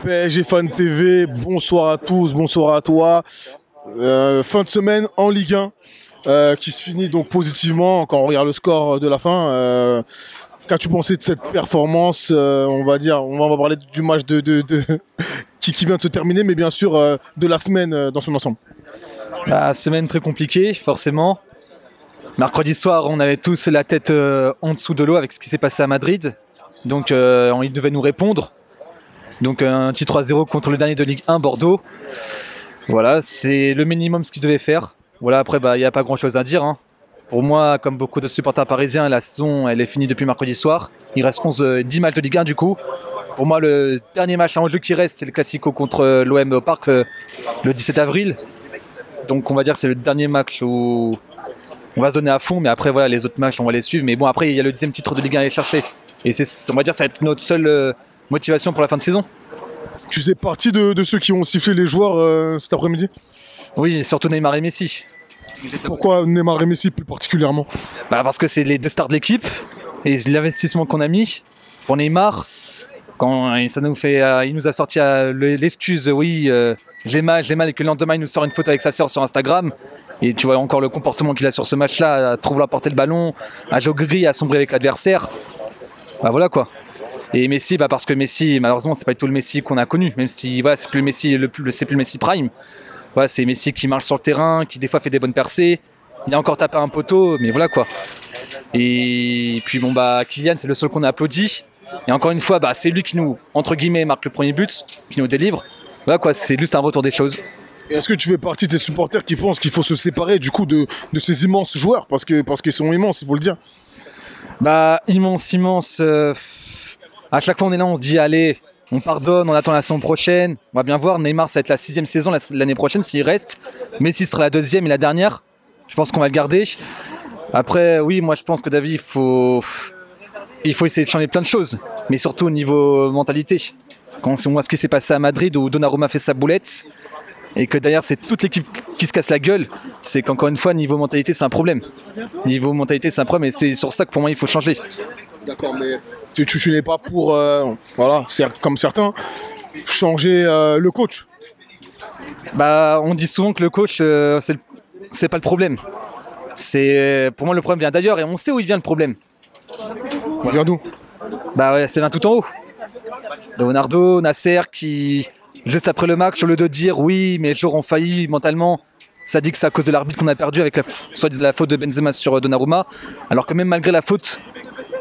PSG Fan TV, bonsoir à tous, bonsoir à toi. Fin de semaine en Ligue 1 qui se finit donc positivement quand on regarde le score de la fin. Qu'as-tu pensé de cette performance? On va parler du match qui vient de se terminer, mais bien sûr de la semaine dans son ensemble. La semaine très compliquée, forcément. Mercredi soir, on avait tous la tête en dessous de l'eau avec ce qui s'est passé à Madrid. Donc, ils devaient nous répondre. Donc, un petit 3-0 contre le dernier de Ligue 1, Bordeaux. Voilà, c'est le minimum ce qu'ils devaient faire. Voilà, après, il n'y a pas grand-chose à dire. Pour moi, comme beaucoup de supporters parisiens, la saison, elle est finie depuis mercredi soir. Il reste 10 matchs de Ligue 1 du coup. Pour moi, le dernier match en jeu qui reste, c'est le Classico contre l'OM au Parc le 17 avril. Donc, on va dire que c'est le dernier match où on va se donner à fond, mais après voilà, les autres matchs on va les suivre, mais bon après il y a le 10e titre de Ligue 1 à aller chercher et on va dire ça va être notre seule motivation pour la fin de saison. Tu faisais partie de ceux qui ont sifflé les joueurs cet après-midi? Oui, surtout Neymar et Messi. Pourquoi Neymar et Messi plus particulièrement? Parce que c'est les deux stars de l'équipe et l'investissement qu'on a mis pour Neymar, quand il nous a sorti l'excuse j'ai mal et que le lendemain il nous sort une photo avec sa sœur sur Instagram. Et tu vois encore le comportement qu'il a sur ce match-là, à trouver à porter le ballon, à jouer gris, à sombrer avec l'adversaire. Voilà quoi. Et Messi, parce que Messi, malheureusement, c'est pas du tout le Messi qu'on a connu, même si c'est plus le Messi, c'est plus le Messi prime. C'est Messi qui marche sur le terrain, qui des fois fait des bonnes percées. Il a encore tapé un poteau, mais voilà quoi. Et puis Kylian, c'est le seul qu'on a applaudi. Et encore une fois, c'est lui qui nous, entre guillemets, marque le premier but, qui nous délivre. Voilà quoi, c'est juste un retour des choses. Et est-ce que tu fais partie de ces supporters qui pensent qu'il faut se séparer du coup de ces immenses joueurs parce qu'ils sont immenses, il faut le dire? Immense. À chaque fois on est là, on se dit allez, on pardonne, on attend la saison prochaine. On va bien voir, Neymar ça va être la 6e saison l'année prochaine s'il reste. Messi sera la 2e et la dernière. Je pense qu'on va le garder. Après oui, moi je pense que David, il faut essayer de changer plein de choses, mais surtout au niveau mentalité. Quand on voit ce qui s'est passé à Madrid où Donnarumma fait sa boulette, et que d'ailleurs c'est toute l'équipe qui se casse la gueule, c'est qu'encore une fois niveau mentalité c'est un problème. Niveau mentalité c'est un problème et c'est sur ça que pour moi il faut changer. D'accord, mais tu n'es pas pour, c'est comme certains, changer le coach? On dit souvent que le coach c'est pas le problème. Pour moi le problème vient d'ailleurs et on sait où il vient le problème. Il vient d'où? C'est vient tout en haut. Leonardo, Nasser qui... Juste après le match, au lieu de dire oui, mais les joueurs ont failli mentalement, ça dit que c'est à cause de l'arbitre qu'on a perdu avec soit-disant la faute de Benzema sur Donnarumma, alors que même malgré la faute,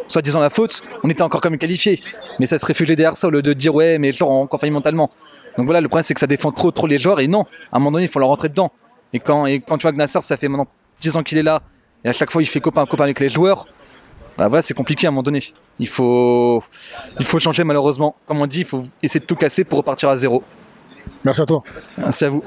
soi-disant la faute, on était encore quand même qualifié. Mais ça se réfugiait derrière ça au lieu de dire ouais, mais les joueurs ont encore failli mentalement. Donc voilà, le problème c'est que ça défend trop les joueurs et non, à un moment donné il faut leur rentrer dedans. Et quand tu vois que Nasser, ça fait maintenant 10 ans qu'il est là et à chaque fois il fait copain avec les joueurs. C'est compliqué à un moment donné. Il faut changer malheureusement. Comme on dit, il faut essayer de tout casser pour repartir à zéro. Merci à toi. Merci à vous.